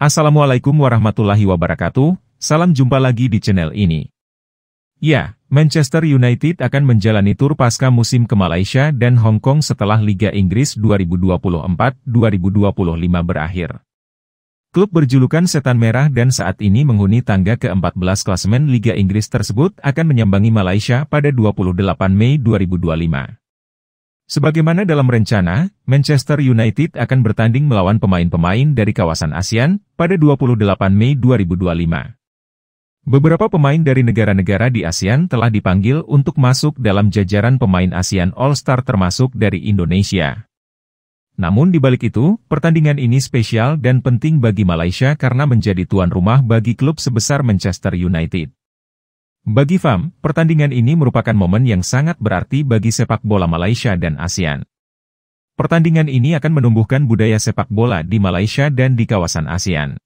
Assalamualaikum warahmatullahi wabarakatuh, salam jumpa lagi di channel ini. Ya, Manchester United akan menjalani tur pasca musim ke Malaysia dan Hong Kong setelah Liga Inggris 2024-2025 berakhir. Klub berjulukan Setan Merah dan saat ini menghuni tangga ke-14 klasemen Liga Inggris tersebut akan menyambangi Malaysia pada 28 Mei 2025. Sebagaimana dalam rencana, Manchester United akan bertanding melawan pemain-pemain dari kawasan ASEAN pada 28 Mei 2025. Beberapa pemain dari negara-negara di ASEAN telah dipanggil untuk masuk dalam jajaran pemain ASEAN All-Star termasuk dari Indonesia. Namun di balik itu, pertandingan ini spesial dan penting bagi Malaysia karena menjadi tuan rumah bagi klub sebesar Manchester United. Bagi FAM, pertandingan ini merupakan momen yang sangat berarti bagi sepak bola Malaysia dan ASEAN. Pertandingan ini akan menumbuhkan budaya sepak bola di Malaysia dan di kawasan ASEAN.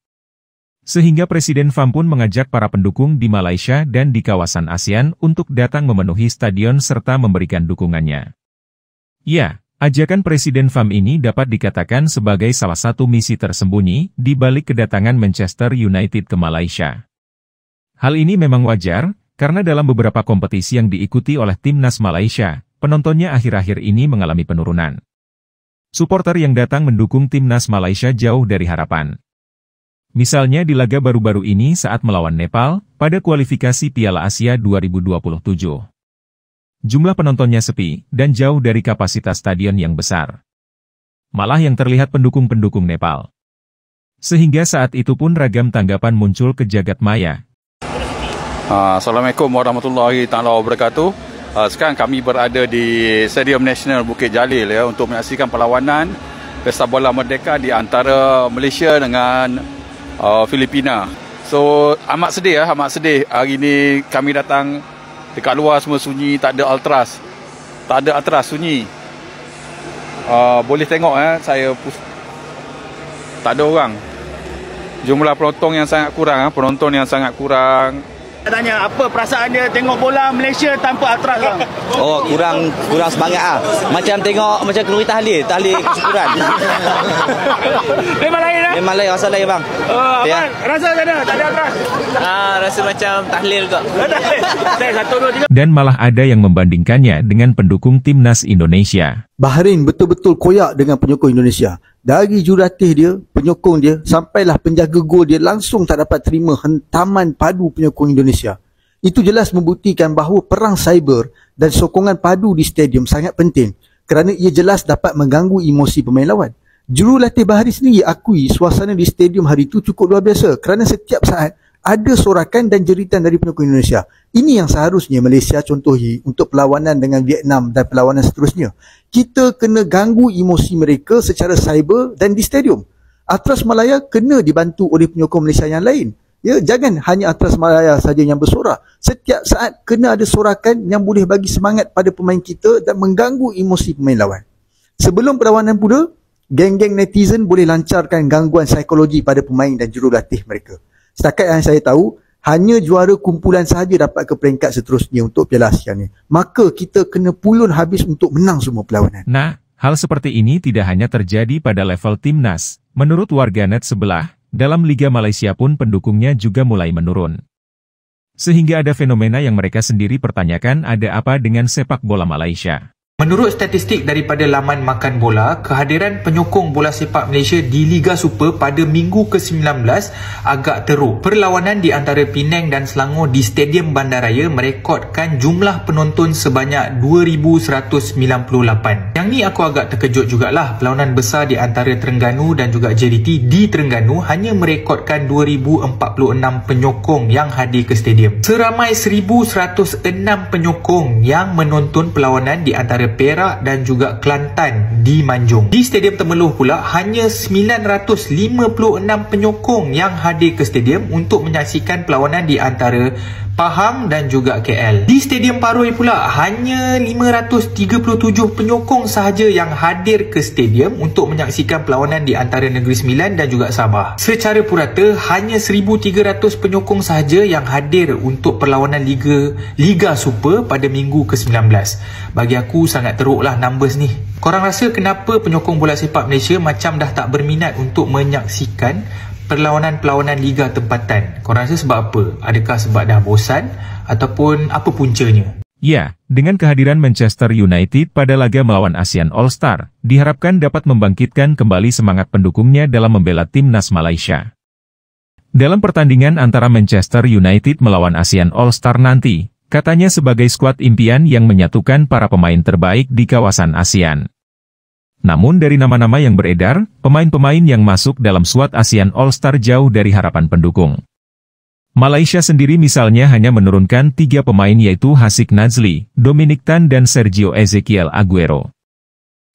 Sehingga Presiden FAM pun mengajak para pendukung di Malaysia dan di kawasan ASEAN untuk datang memenuhi stadion serta memberikan dukungannya. Ya, ajakan Presiden FAM ini dapat dikatakan sebagai salah satu misi tersembunyi di balik kedatangan Manchester United ke Malaysia. Hal ini memang wajar, karena dalam beberapa kompetisi yang diikuti oleh timnas Malaysia, penontonnya akhir-akhir ini mengalami penurunan. Suporter yang datang mendukung timnas Malaysia jauh dari harapan. Misalnya di laga baru-baru ini saat melawan Nepal, pada kualifikasi Piala Asia 2027. Jumlah penontonnya sepi, dan jauh dari kapasitas stadion yang besar. Malah yang terlihat pendukung-pendukung Nepal. Sehingga saat itu pun ragam tanggapan muncul ke jagat maya. Assalamualaikum warahmatullahi wabarakatuh. Sekarang kami berada di Stadium Nasional Bukit Jalil ya, untuk menyaksikan perlawanan Pesta Bola Merdeka di antara Malaysia dengan Filipina. So amat sedih amat sedih. Hari ini kami datang dekat luar semua sunyi, tak ada ultras. Tak ada ultras, sunyi. Boleh tengok tak ada orang. Jumlah penonton yang sangat kurang, Tanya apa perasaan dia tengok bola Malaysia tanpa ultras bang? Oh, kurang semangat ah. Macam tengok macam keluar tahlil kesyukuran. Memang lain ah. Memang lain rasa lain bang. Ya. Rasa tak ada ultras. Rasa macam tahlil kok. Saya 1 2 3. Dan malah ada yang membandingkannya dengan pendukung timnas Indonesia. Bahrain betul-betul koyak dengan penyokong Indonesia. Dari jurulatih dia, penyokong dia, sampailah penjaga gol dia langsung tak dapat terima hentaman padu penyokong Indonesia. Itu jelas membuktikan bahawa perang cyber dan sokongan padu di stadium sangat penting kerana ia jelas dapat mengganggu emosi pemain lawan. Jurulatih Bahrain sendiri akui suasana di stadium hari itu cukup luar biasa kerana setiap saat ada sorakan dan jeritan dari penyokong Indonesia. Ini yang seharusnya Malaysia contohi untuk perlawanan dengan Vietnam dan perlawanan seterusnya. Kita kena ganggu emosi mereka secara cyber dan di stadium. Ultras Malaya kena dibantu oleh penyokong Malaysia yang lain. Ya, jangan hanya Ultras Malaya saja yang bersorak. Setiap saat kena ada sorakan yang boleh bagi semangat pada pemain kita dan mengganggu emosi pemain lawan. Sebelum perlawanan pula, geng-geng netizen boleh lancarkan gangguan psikologi pada pemain dan jurulatih mereka. Setakat yang saya tahu, hanya juara kumpulan sahaja dapat ke peringkat seterusnya untuk Piala Asia ni. Maka kita kena pulun habis untuk menang semua perlawanan. Nah, hal seperti ini tidak hanya terjadi pada level timnas. Menurut warganet sebelah, dalam Liga Malaysia pun pendukungnya juga mulai menurun. Sehingga ada fenomena yang mereka sendiri pertanyakan ada apa dengan sepak bola Malaysia. Menurut statistik daripada laman Makan Bola, kehadiran penyokong bola sepak Malaysia di Liga Super pada minggu ke-19 agak teruk. Perlawanan di antara Penang dan Selangor di Stadium Bandaraya merekodkan jumlah penonton sebanyak 2,198. Yang ni aku agak terkejut jugalah. Perlawanan besar di antara Terengganu dan juga JDT di Terengganu hanya merekodkan 2,046 penyokong yang hadir ke stadium. Seramai 1,106 penyokong yang menonton perlawanan di antara Perak dan juga Kelantan di Manjung. Di Stadium Temeloh pula hanya 956 penyokong yang hadir ke stadium untuk menyaksikan perlawanan di antara Pahang dan juga KL. Di Stadium Paroi pula hanya 537 penyokong sahaja yang hadir ke stadium untuk menyaksikan perlawanan di antara Negeri Sembilan dan juga Sabah. Secara purata hanya 1,300 penyokong sahaja yang hadir untuk perlawanan Liga Super pada minggu ke-19. Bagi aku sangat teruklah numbers ni. Korang rasa kenapa penyokong bola sepak Malaysia macam dah tak berminat untuk menyaksikan perlawanan-perlawanan liga tempatan. Korang rasa sebab apa? Adakah sebab dah bosan ataupun apa puncanya? Ya, dengan kehadiran Manchester United pada laga melawan ASEAN All-Star, diharapkan dapat membangkitkan kembali semangat pendukungnya dalam membela timnas Malaysia. Dalam pertandingan antara Manchester United melawan ASEAN All-Star nanti, katanya sebagai skuad impian yang menyatukan para pemain terbaik di kawasan ASEAN. Namun dari nama-nama yang beredar, pemain-pemain yang masuk dalam skuad ASEAN All-Star jauh dari harapan pendukung. Malaysia sendiri misalnya hanya menurunkan 3 pemain yaitu Hasik Nazli, Dominic Tan dan Sergio Ezekiel Aguero.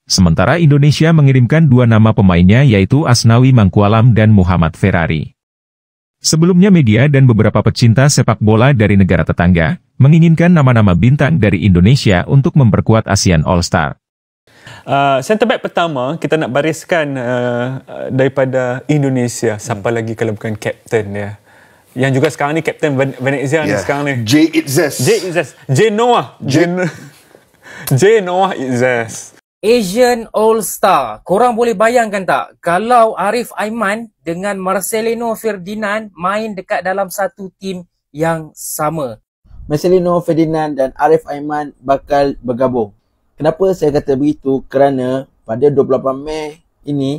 Sementara Indonesia mengirimkan 2 nama pemainnya yaitu Asnawi Mangkualam dan Muhammad Ferrari. Sebelumnya media dan beberapa pecinta sepak bola dari negara tetangga, menginginkan nama-nama bintang dari Indonesia untuk memperkuat ASEAN All-Star. Center back pertama, kita nak bariskan daripada Indonesia. Siapa lagi kalau bukan kapten dia? Yang juga sekarang ni Kapten Venezia ni sekarang ni. J. Itzes. J. Noah Itzes. Asian All-Star. Korang boleh bayangkan tak? Kalau Arif Aiman dengan Marcelino Ferdinand main dekat dalam satu tim yang sama. Marcelino Ferdinand dan Arif Aiman bakal bergabung. Kenapa saya kata begitu? Kerana pada 28 Mei ini,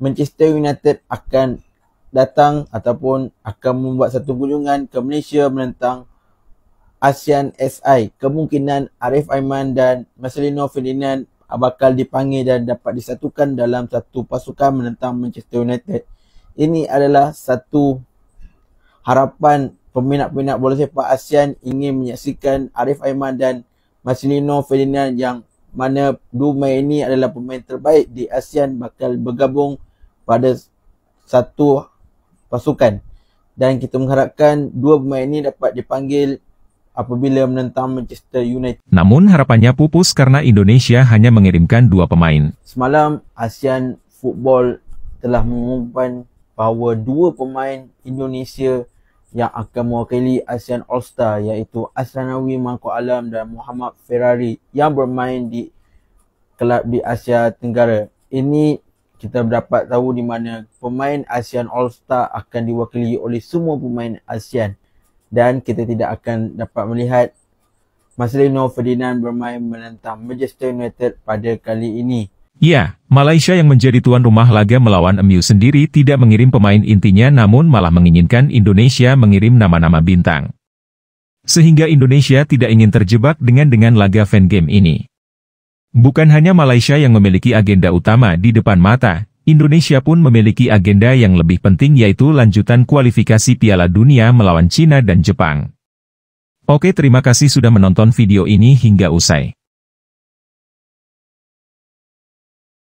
Manchester United akan datang ataupun akan membuat satu kunjungan ke Malaysia menentang ASEAN SI. Kemungkinan Arif Aiman dan Marcelino Ferdinand bakal dipanggil dan dapat disatukan dalam satu pasukan menentang Manchester United. Ini adalah satu harapan peminat-peminat bola sepak ASEAN ingin menyaksikan Arif Aiman dan Marcelino Ferdinand yang mana 2 Mei ini adalah pemain terbaik di ASEAN bakal bergabung pada satu pasukan, dan kita mengharapkan 2 pemain ini dapat dipanggil apabila menentang Manchester United. Namun harapannya pupus karena Indonesia hanya mengirimkan 2 pemain. Semalam ASEAN Football telah mengumumkan bahawa 2 pemain Indonesia yang akan mewakili ASEAN All-Star iaitu Asnawi Mangkualam dan Muhammad Ferrari yang bermain di kelab di Asia Tenggara. Ini kita dapat tahu di mana pemain ASEAN All-Star akan diwakili oleh semua pemain ASEAN, dan kita tidak akan dapat melihat Marcelino Ferdinand bermain menentang Manchester United pada kali ini. Ya, Malaysia yang menjadi tuan rumah laga melawan MU sendiri tidak mengirim pemain intinya namun malah menginginkan Indonesia mengirim nama-nama bintang. Sehingga Indonesia tidak ingin terjebak dengan laga fan game ini. Bukan hanya Malaysia yang memiliki agenda utama di depan mata, Indonesia pun memiliki agenda yang lebih penting yaitu lanjutan kualifikasi Piala Dunia melawan China dan Jepang. Oke, terima kasih sudah menonton video ini hingga usai.